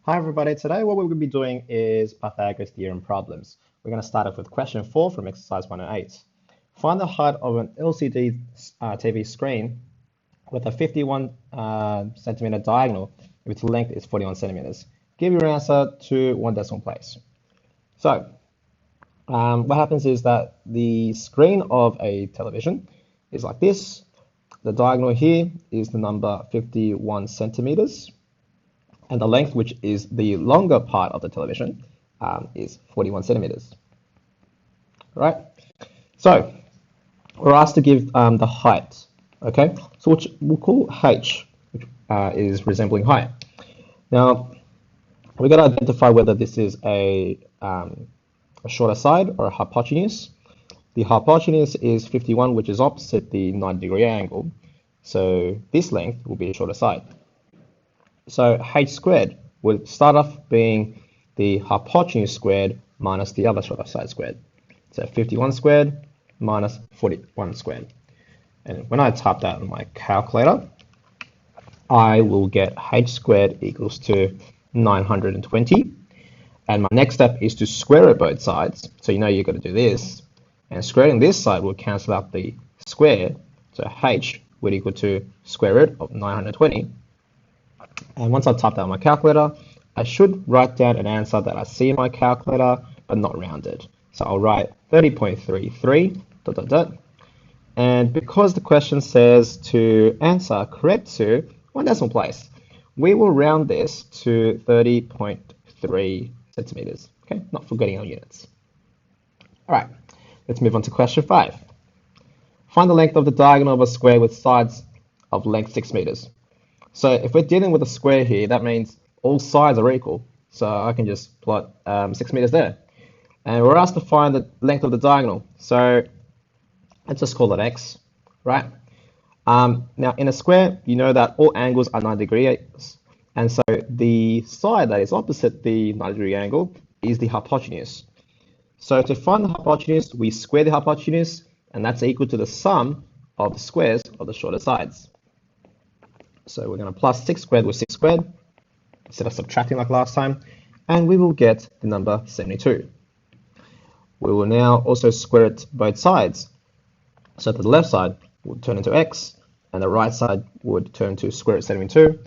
Hi everybody, today what we're going to be doing is Pythagoras theorem problems. We're going to start off with question 4 from exercise 108. Find the height of an LCD TV screen with a 51 centimeter diagonal if its length is 41 centimeters. Give your answer to one decimal place. So what happens is that the screen of a television is like this. The diagonal here is the number 51 centimeters. And the length, which is the longer part of the television, is 41 centimeters. Right? So we're asked to give the height. Okay? So which we'll call h, which is resembling height. Now we've got to identify whether this is a shorter side or a hypotenuse. The hypotenuse is 51, which is opposite the 90-degree angle. So this length will be a shorter side. So h squared would start off being the hypotenuse squared minus the other shorter side squared. So 51 squared minus 41 squared. And when I type that in my calculator, I will get h squared equals to 920. And my next step is to square root both sides. So you know you've got to do this. And squaring this side will cancel out the square. So h would equal to square root of 920. And once I type that on my calculator, I should write down an answer that I see in my calculator, but not rounded. So I'll write 30.33, ... And because the question says to answer correct to one decimal place, we will round this to 30.3 centimeters. Okay, not forgetting our units. All right, let's move on to question 5. Find the length of the diagonal of a square with sides of length 6 meters. So if we're dealing with a square here, that means all sides are equal. So I can just plot 6 meters there. And we're asked to find the length of the diagonal. So let's just call it x, right? Now in a square, you know that all angles are 90 degrees. And so the side that is opposite the 90-degree angle is the hypotenuse. So to find the hypotenuse, we square the hypotenuse, and that's equal to the sum of the squares of the shorter sides. So we're going to plus 6 squared with 6 squared, instead of subtracting like last time, and we will get the number 72. We will now also square it both sides. So the left side would turn into x, and the right side would turn to square root of 72.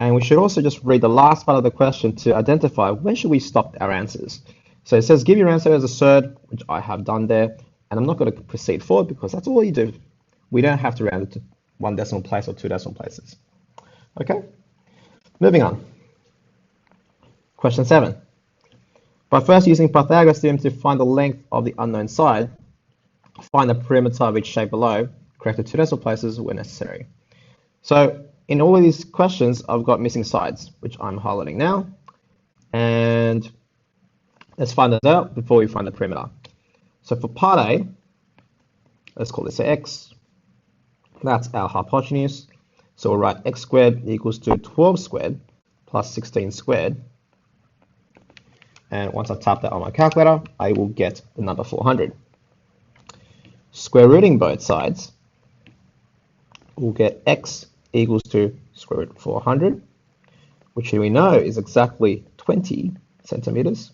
And we should also just read the last part of the question to identify when should we stop our answers. So it says give your answer as a third, which I have done there, and I'm not going to proceed forward because that's all you do. We don't have to round it to one decimal place or two decimal places. Okay, moving on. Question 7. By first using Pythagoras theorem to find the length of the unknown side, find the perimeter of each shape below, correct the two decimal places where necessary. So in all of these questions, I've got missing sides, which I'm highlighting now. And let's find those out before we find the perimeter. So for part A, let's call this x. That's our hypotenuse. So we'll write x squared equals to 12 squared plus 16 squared. And once I type that on my calculator, I will get the number 400. Square rooting both sides, we'll get x equals to square root of 400, which we know is exactly 20 centimeters.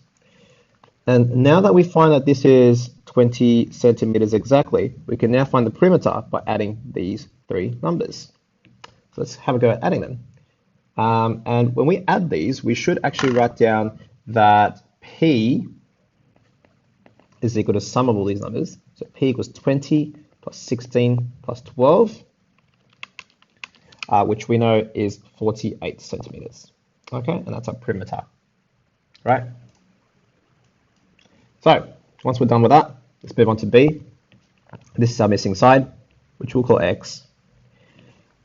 And now that we find that this is 20 centimeters exactly, we can now find the perimeter by adding these three numbers. So let's have a go at adding them. And when we add these, we should actually write down that P is equal to sum of all these numbers. So P equals 20 plus 16 plus 12, which we know is 48 centimeters. Okay, and that's our perimeter, right? So once we're done with that, let's move on to B. This is our missing side, which we'll call x.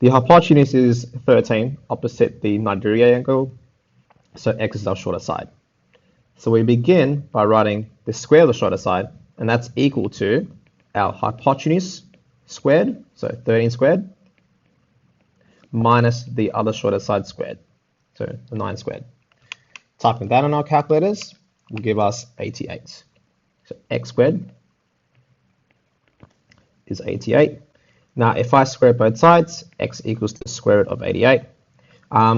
The hypotenuse is 13, opposite the 90-degree angle, so x is our shorter side. So we begin by writing the square of the shorter side, and that's equal to our hypotenuse squared, so 13 squared, minus the other shorter side squared, so the 9 squared. Typing that on our calculators will give us 88. So x squared is 88. Now, if I square both sides, x equals the square root of 88,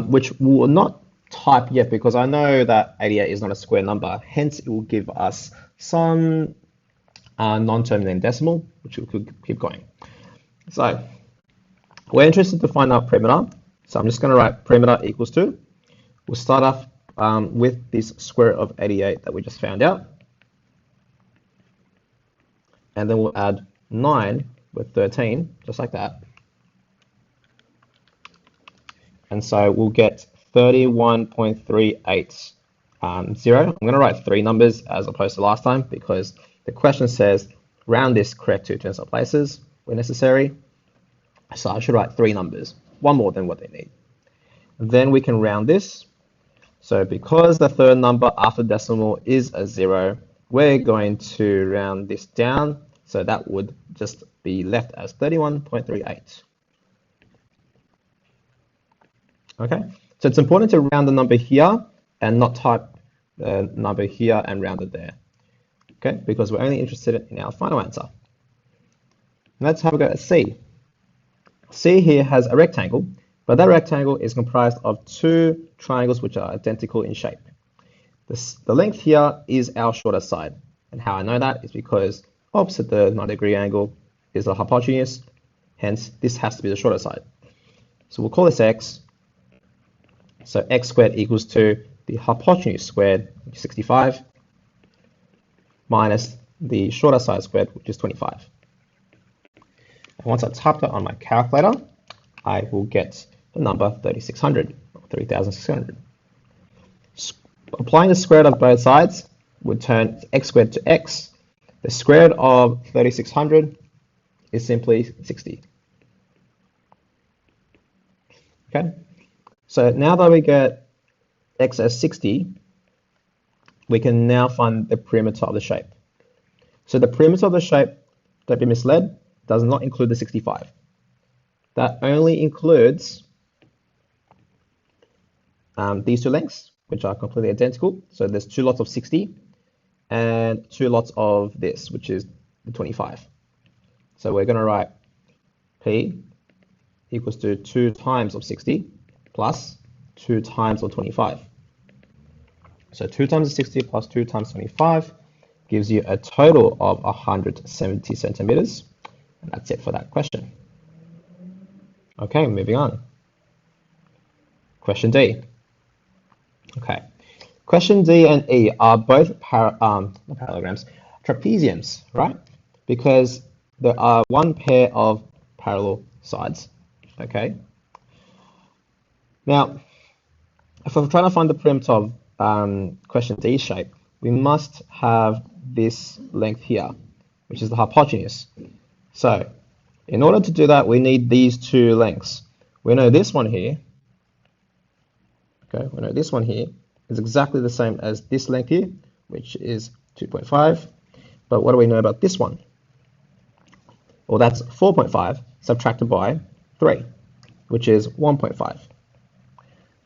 which will not type yet because I know that 88 is not a square number. Hence, it will give us some non-term then decimal, which we could keep going. So we're interested to find out perimeter. So I'm just going to write perimeter equals to. We'll start off with this square root of 88 that we just found out. And then we'll add 9 with 13, just like that. And so we'll get 31.380. I'm going to write 3 numbers as opposed to last time because the question says round this correct 2 decimal places where necessary. So I should write 3 numbers, 1 more than what they need. Then we can round this. So because the third number after decimal is a 0, we're going to round this down. So that would just be left as 31.38. Okay, so it's important to round the number here and not type the number here and round it there. Okay, because we're only interested in our final answer. Let's have a go at C. C here has a rectangle, but that rectangle is comprised of 2 triangles which are identical in shape. The length here is our shorter side, and how I know that is because opposite the 90-degree angle is the hypotenuse, hence this has to be the shorter side. So we'll call this x. So x squared equals to the hypotenuse squared, which is 65, minus the shorter side squared, which is 25. And once I type that on my calculator, I will get the number 3600, or 3600. Applying the square root of both sides would turn x squared to x. The square root of 3600 is simply 60. Okay, so now that we get x as 60, we can now find the perimeter of the shape. So the perimeter of the shape, don't be misled, does not include the 65. That only includes these 2 lengths, which are completely identical. So there's 2 lots of 60 and 2 lots of this, which is the 25. So we're going to write P equals to 2 times of 60 plus 2 times of 25. So 2 times 60 plus 2 times 25 gives you a total of 170 centimeters. And that's it for that question. Okay, moving on. Question D. Okay, question D and E are both parallelograms, trapeziums, right? Because there are 1 pair of parallel sides. Okay. Now, if we're trying to find the perimeter of question D shape, we must have this length here, which is the hypotenuse. So, in order to do that, we need these 2 lengths. We know this one here. Okay, we know this one here is exactly the same as this length here, which is 2.5. But what do we know about this one? Well, that's 4.5 subtracted by 3, which is 1.5.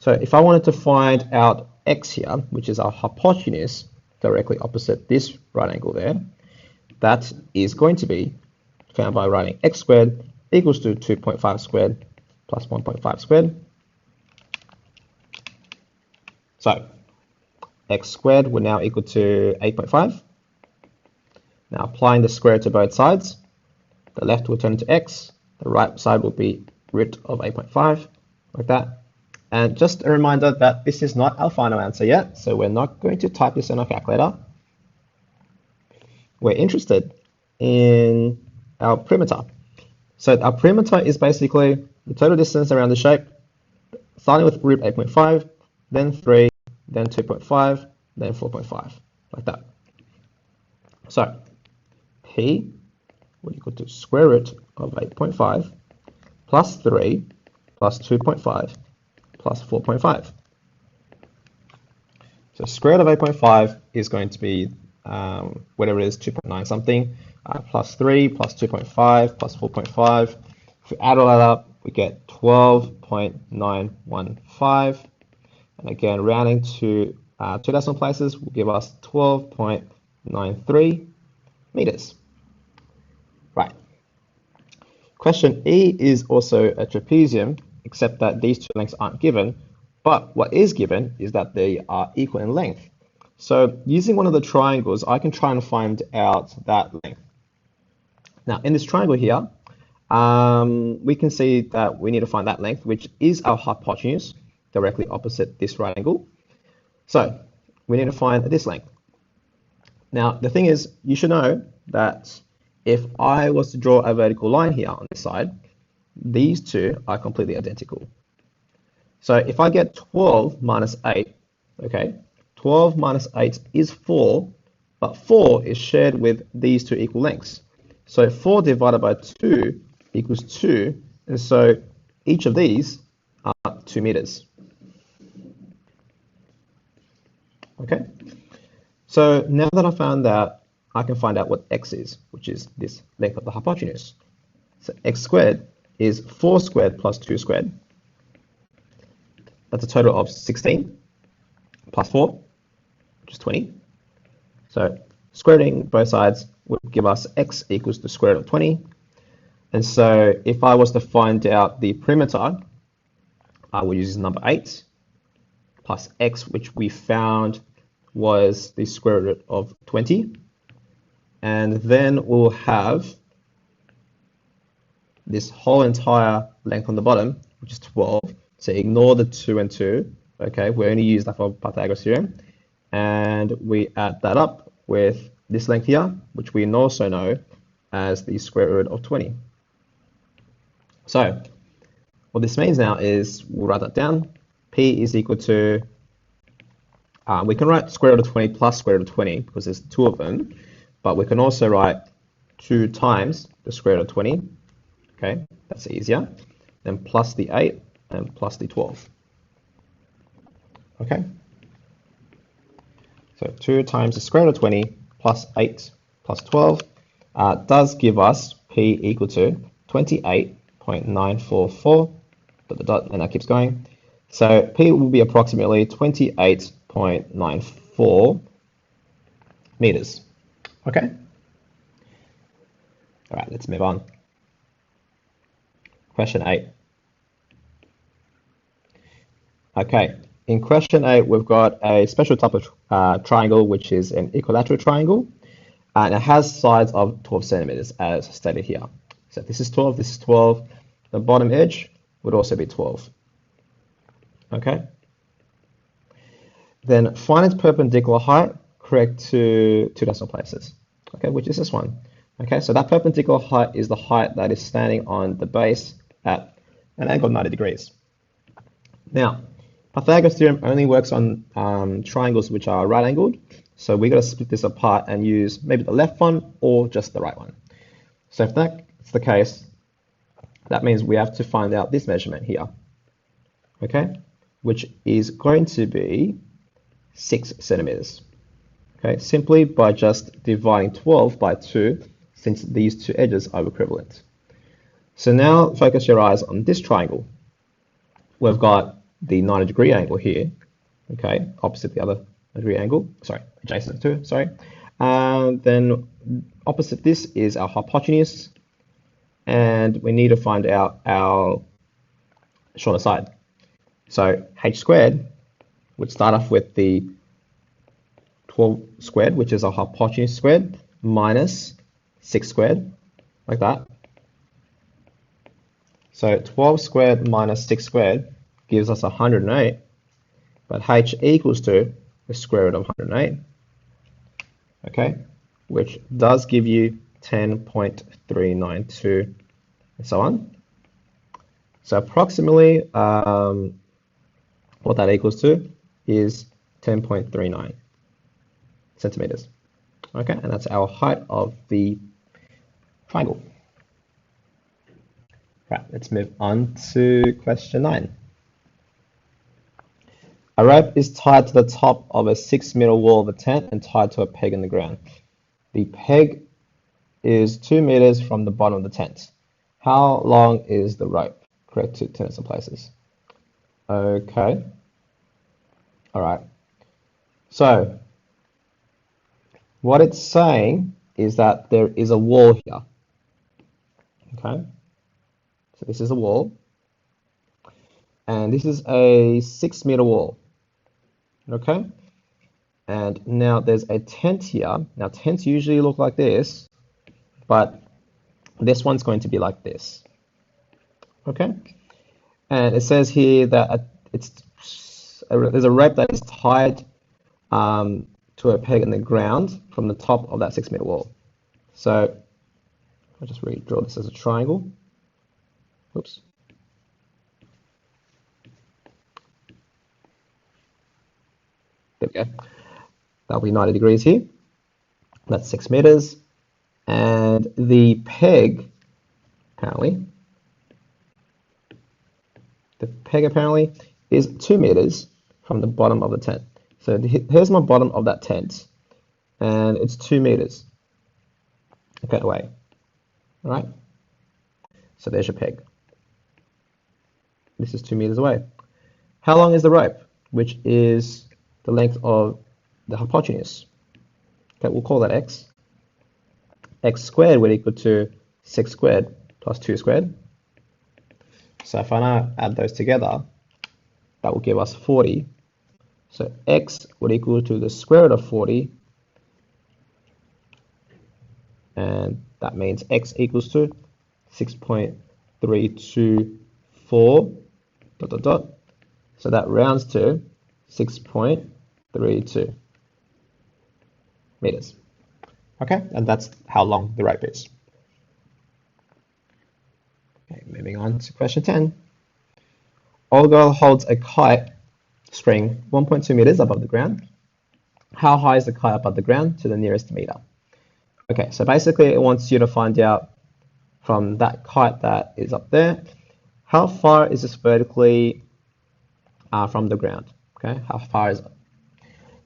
So if I wanted to find out x here, which is our hypotenuse directly opposite this right angle there, that is going to be found by writing x squared equals to 2.5 squared plus 1.5 squared. So x squared would now equal to 8.5. Now applying the square to both sides, the left will turn into x, the right side will be root of 8.5, like that. And just a reminder that this is not our final answer yet, so we're not going to type this in our calculator. We're interested in our perimeter. So our perimeter is basically the total distance around the shape, starting with root 8.5, then 3, then 2.5, then 4.5, like that. So P will equal to square root of 8.5 plus 3 plus 2.5 plus 4.5. So square root of 8.5 is going to be whatever it is, 2.9 something, plus 3 plus 2.5 plus 4.5. If we add all that up, we get 12.915. And again, rounding to 2 decimal places will give us 12.93 meters. Right. Question E is also a trapezium, except that these 2 lengths aren't given. But what is given is that they are equal in length. So using one of the triangles, I can try and find out that length. Now, in this triangle here, we can see that we need to find that length, which is our hypotenuse, directly opposite this right angle. So we need to find this length. Now, the thing is, you should know that if I was to draw a vertical line here on this side, these two are completely identical. So if I get 12 minus 8, okay, 12 minus 8 is 4, but 4 is shared with these two equal lengths. So 4 divided by 2 equals 2, and so each of these are 2 meters. Okay, so now that I found that, I can find out what x is, which is this length of the hypotenuse. So x squared is 4 squared plus 2 squared. That's a total of 16 plus 4, which is 20. So squaring both sides would give us x equals the square root of 20. And so if I was to find out the perimeter, I would use number 8 plus x, which we found was the square root of 20. And then we'll have this whole entire length on the bottom, which is 12. So ignore the 2 and 2. Okay, we only use that for Pythagoras theorem. And we add that up with this length here, which we also know as the square root of 20. So what this means now is, we'll write that down. P is equal to, we can write square root of 20 plus square root of 20 because there's two of them, but we can also write 2 times the square root of 20. Okay, that's easier. Then plus the 8 and plus the 12. Okay, so 2 times the square root of 20 plus 8 plus 12 does give us P equal to 28.944, and that keeps going. So P will be approximately 28.94 meters. Okay. All right, let's move on. Question 8. Okay, in question 8, we've got a special type of triangle, which is an equilateral triangle, and it has sides of 12 centimeters, as stated here. So this is 12, this is 12. The bottom edge would also be 12. Okay. Then find its perpendicular height correct to 2 decimal places. Okay, which is this one. Okay, so that perpendicular height is the height that is standing on the base at an angle of 90 degrees. Now, Pythagoras theorem only works on triangles which are right angled, so we got to split this apart and use maybe the left one or just the right one. So if that's the case, that means we have to find out this measurement here, okay, which is going to be 6 centimeters. Okay, simply by just dividing 12 by 2, since these two edges are equivalent. So now focus your eyes on this triangle. We've got the 90-degree angle here, okay, opposite the other degree angle, sorry, adjacent to, sorry. Then opposite this is our hypotenuse, and we need to find out our shorter side. So h squared would start off with the 12 squared, which is our hypotenuse squared, minus 6 squared, like that. So 12 squared minus 6 squared gives us 108, but h equals to the square root of 108, okay, which does give you 10.392, and so on. So approximately what that equals to is 10.39 centimeters. Okay, and that's our height of the triangle. Right, let's move on to question 9. A rope is tied to the top of a 6-meter wall of a tent and tied to a peg in the ground. The peg is 2 meters from the bottom of the tent. How long is the rope? Correct to tennis and places. Okay. All right. So what it's saying is that there is a wall here. Okay. So this is a wall. And this is a 6-meter wall. Okay? And now there's a tent here. Now tents usually look like this, but this one's going to be like this. Okay? And it says here that there's a rope that is tied to a peg in the ground from the top of that 6-meter wall. So I'll just redraw this as a triangle. Oops. There we go. That'll be 90 degrees here. That's 6 meters. And the peg, apparently, is 2 meters from the bottom of the tent. So here's my bottom of that tent, and it's 2 meters. Okay, away. All right. So there's your peg. This is 2 meters away. How long is the rope, which is the length of the hypotenuse? Okay, we'll call that x. X squared would equal to 6 squared plus 2 squared. So if I now add those together, that will give us 40. So x would equal to the square root of 40. And that means x equals to 6.324 ... So that rounds to 6.32 meters. Okay, and that's how long the rope is. Okay, moving on to question 10. Olga holds a kite string 1.2 meters above the ground. How high is the kite above the ground to the nearest meter? Okay, so basically it wants you to find out from that kite that is up there, how far is this vertically from the ground? Okay, how far is it?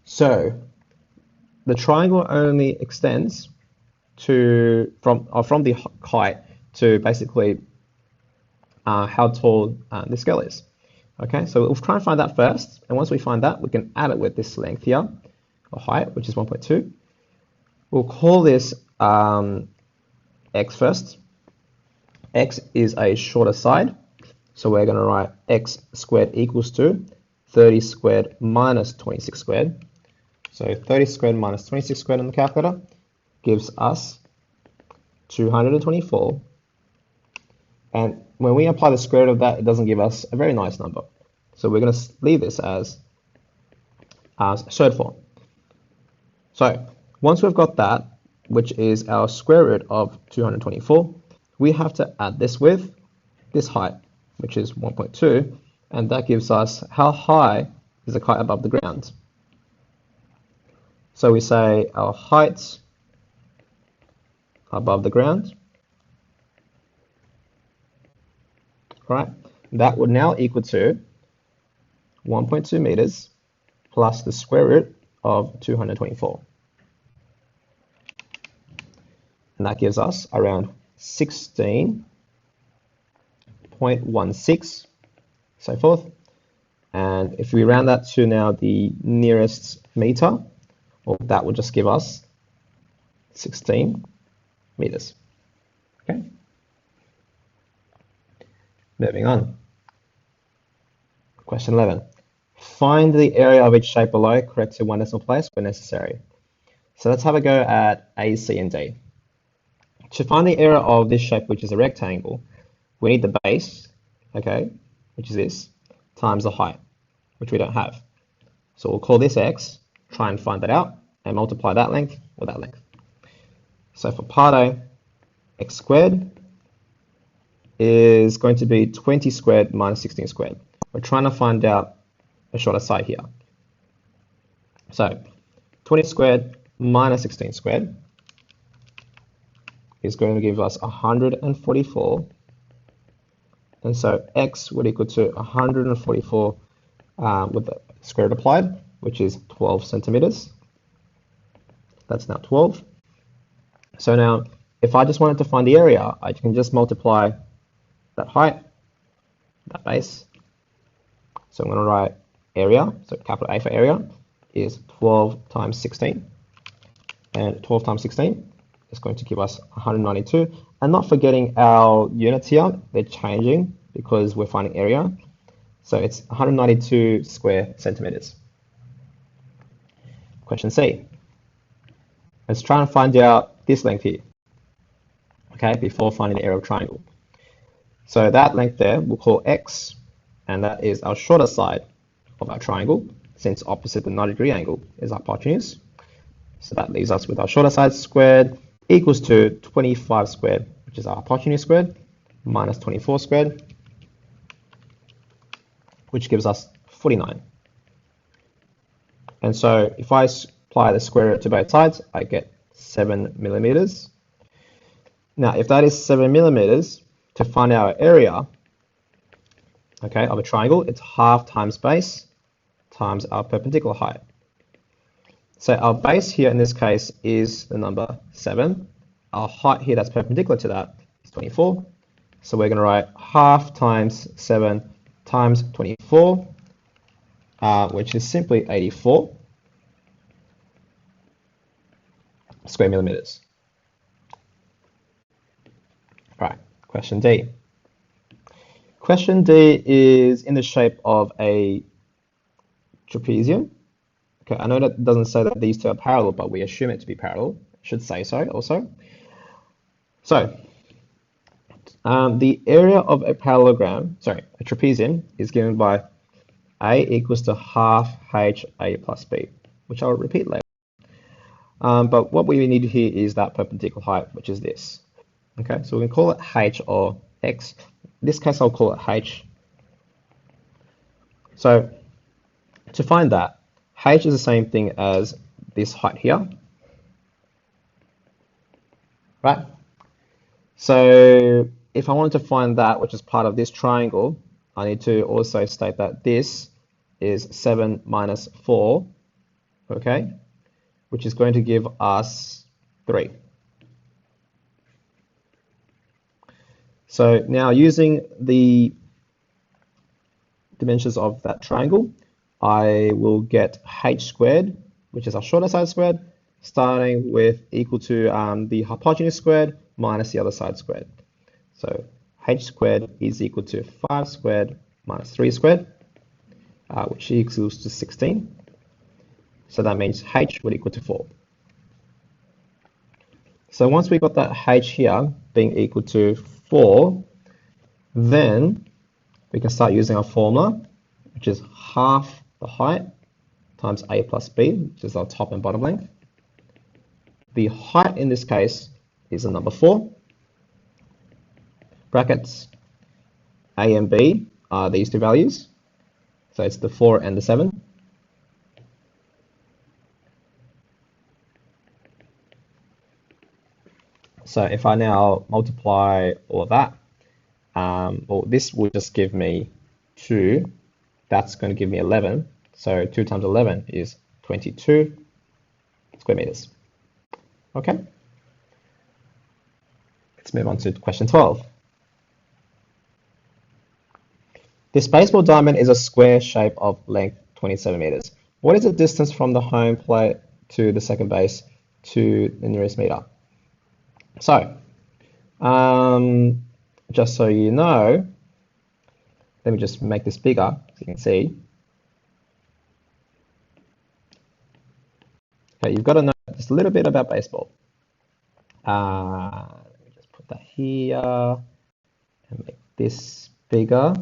So the triangle only extends to from the kite to basically how tall the scale is. Okay, so we'll try and find that first, and once we find that, we can add it with this length here, or height, which is 1.2. We'll call this x first. X is a shorter side, so we're going to write x squared equals to 30 squared minus 26 squared. So 30 squared minus 26 squared on the calculator gives us 224. And when we apply the square root of that, it doesn't give us a very nice number. So we're going to leave this as third form. So once we've got that, which is our square root of 224, we have to add this with this height, which is 1.2, and that gives us how high is the kite above the ground. So we say our height above the ground, right? That would now equal to 1.2 meters plus the square root of 224. And that gives us around 16.16, so forth. And if we round that to now the nearest meter, well, that would just give us 16 meters. Okay. Moving on. Question 11. Find the area of each shape below, correct to one decimal place where necessary. So let's have a go at A, C, and D. To find the area of this shape, which is a rectangle, we need the base, okay, which is this, times the height, which we don't have. So we'll call this x, try and find that out, and multiply that length with that length. So for part A, x squared is going to be 20 squared minus 16 squared. We're trying to find out a shorter side here. So 20 squared minus 16 squared is going to give us 144. And so x would equal to 144 with the square root applied, which is 12 centimeters. That's now 12. So now, if I just wanted to find the area, I can just multiply that height, that base. So I'm going to write area, so capital A for area, is 12 times 16. And 12 times 16 is going to give us 192. And not forgetting our units here, they're changing because we're finding area. So it's 192 square centimeters. Question C. Let's try and find out this length here, okay, before finding the area of a triangle. So that length there we'll call x, and that is our shorter side of our triangle, since opposite the 90-degree angle is our hypotenuse. So that leaves us with our shorter side squared equals to 25 squared, which is our hypotenuse squared, minus 24 squared, which gives us 49. And so if I apply the square root to both sides, I get 7 millimeters. Now, if that is 7 millimeters, to find our area, okay, of a triangle, it's half times base times our perpendicular height. So our base here in this case is the number 7. Our height here that's perpendicular to that is 24. So we're going to write half times 7 times 24, which is simply 84 square millimeters. All right, question D. Question D is in the shape of a trapezium. Okay, I know that doesn't say that these two are parallel, but we assume it to be parallel. It should say so also. So, the area of a parallelogram, sorry, a trapezium, is given by A equals to half HA plus B, which I'll repeat later. But what we need here is that perpendicular height, which is this. Okay, so we can call it H or X. In this case, I'll call it H. So, to find that, H is the same thing as this height here, right? So if I wanted to find that, which is part of this triangle, I need to also state that this is 7 minus 4, okay, which is going to give us 3. So now using the dimensions of that triangle, I will get h squared, which is our shorter side squared, starting with equal to the hypotenuse squared minus the other side squared. So h squared is equal to 5 squared minus 3 squared, which equals to 16. So that means h would equal to 4. So once we got that h here being equal to 4, then we can start using our formula, which is half the height times a plus b, which is our top and bottom length. The height in this case is the number 4. Brackets a and b are these two values. So it's the 4 and the 7. So if I now multiply all of that, well, this will just give me 2. That's going to give me 11. So 2 times 11 is 22 square meters. Okay. Let's move on to question 12. This baseball diamond is a square shape of length 27 meters. What is the distance from the home plate to the second base to the nearest meter? So, just so you know, let me just make this bigger so you can see. Okay, you've got to know just a little bit about baseball. Let me just put that here and make this bigger.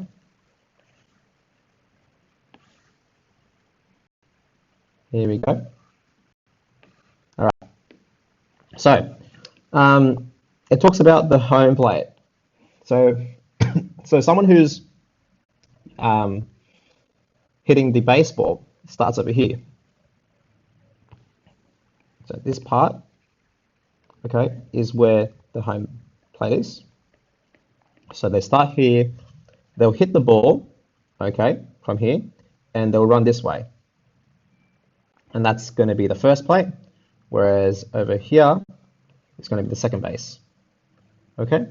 Here we go. All right. So, it talks about the home plate. So, so someone who's hitting the baseball starts over here. So this part, okay, is where the home plate is. So they start here, they'll hit the ball, okay, from here, and they'll run this way. And that's going to be the first plate, whereas over here, it's going to be the second base. Okay,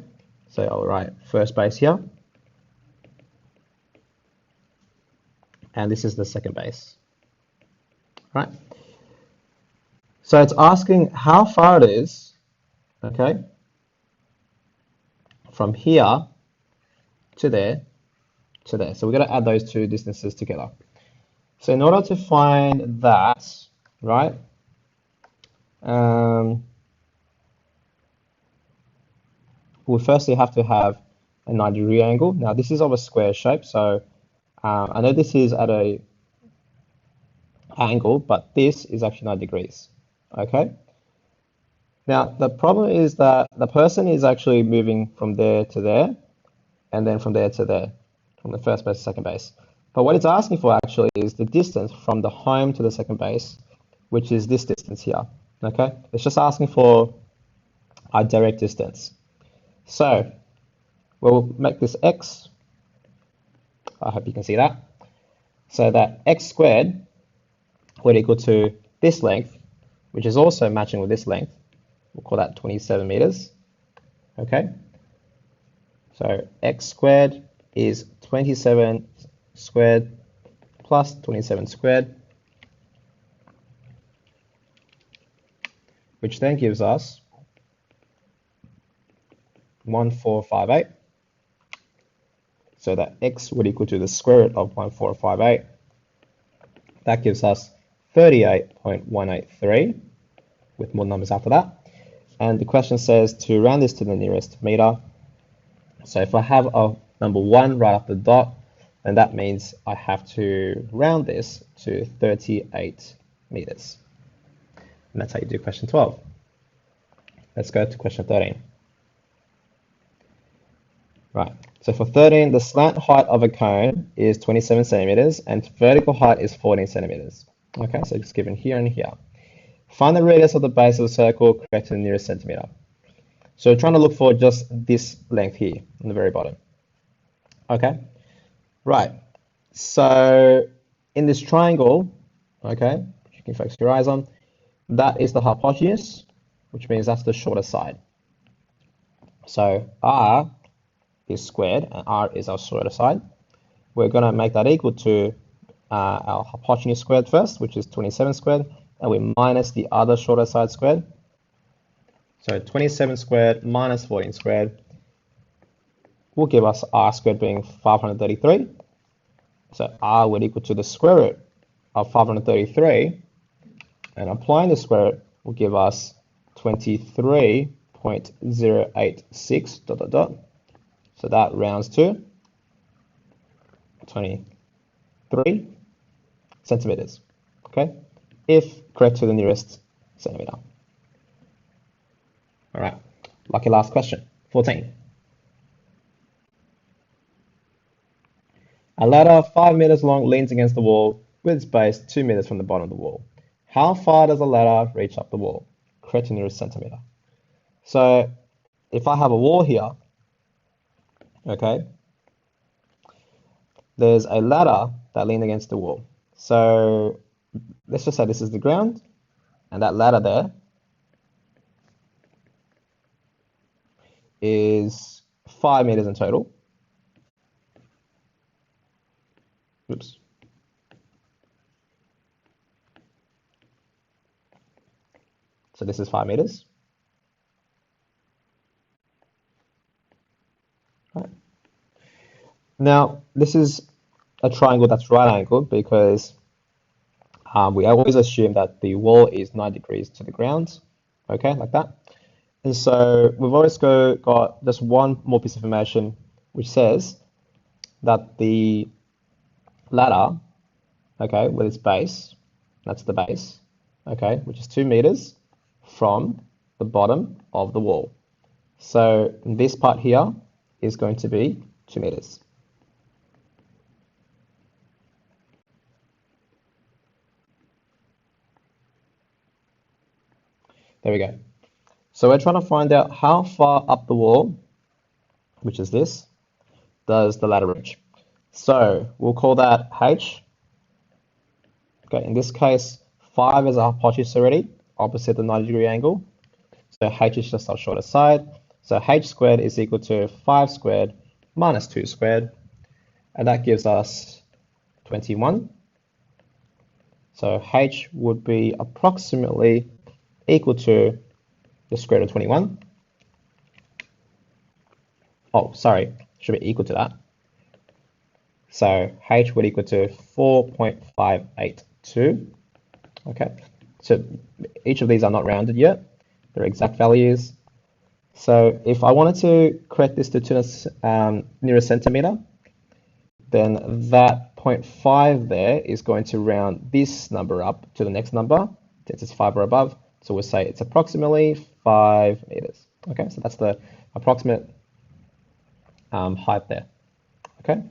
so I'll write first base here. And this is the second base. Right? So it's asking how far it is, okay, from here to there to there. So we're going to add those two distances together. So in order to find that, right, we'll firstly have to have a 90-degree angle. Now this is of a square shape, so I know this is at a angle, but this is actually 90 degrees, okay? Now the problem is that the person is actually moving from there to there, and then from there to there, from the first base to second base. But what it's asking for actually is the distance from the home to the second base, which is this distance here, okay? It's just asking for a direct distance. So we'll make this x. I hope you can see that. So that x squared would equal to this length, which is also matching with this length. We'll call that 27 meters. Okay. So x squared is 27 squared plus 27 squared, which then gives us 1458. So that x would equal to the square root of 1458. That gives us 38.183 with more numbers after that. And the question says to round this to the nearest meter. So if I have a number 1 right after the dot, then that means I have to round this to 38 meters. And that's how you do question 12. Let's go to question 13. Right, so for 13, the slant height of a cone is 27 centimeters and vertical height is 14 centimeters. Okay, so it's given here and here. Find the radius of the base of the circle correct to the nearest centimeter. So we're trying to look for just this length here on the very bottom. Okay, right. So in this triangle, okay, you can focus your eyes on, that is the hypotenuse, which means that's the shorter side. So R is squared and R is our shorter side. We're going to make that equal to our hypotenuse squared first, which is 27 squared, and we minus the other shorter side squared. So 27 squared minus 14 squared will give us R squared being 533. So R would equal to the square root of 533, and applying the square root will give us 23.086 dot dot dot. So that rounds to 23 centimeters, okay? If correct to the nearest centimeter. All right, lucky last question, 14. A ladder 5 meters long leans against the wall with its base 2 meters from the bottom of the wall. How far does the ladder reach up the wall? Correct to the nearest centimeter. So if I have a wall here, okay, there's a ladder that leans against the wall. So let's just say this is the ground, and that ladder there is 5 meters in total. Oops. So this is 5 meters. Right. Now, this is a triangle that's right angled because we always assume that the wall is 90 degrees to the ground, okay, like that. And so we've always got just one more piece of information which says that the ladder, okay, with its base, that's the base, okay, which is 2 meters from the bottom of the wall. So this part here is going to be 2 meters. There we go. So we're trying to find out how far up the wall, which is this, does the ladder reach. So we'll call that H. Okay, in this case, 5 is our hypotenuse already, opposite the 90-degree angle. So H is just our shorter side. So H squared is equal to 5 squared minus 2 squared, and that gives us 21. So H would be approximately equal to the square root of 21. Oh, sorry, should be equal to that. So h would equal to 4.582. Okay, so each of these are not rounded yet. They're exact values. So if I wanted to correct this to near a centimeter, then that 0.5 there is going to round this number up to the next number, since it's 5 or above. So we'll say it's approximately 5 meters. Okay, so that's the approximate height there. Okay.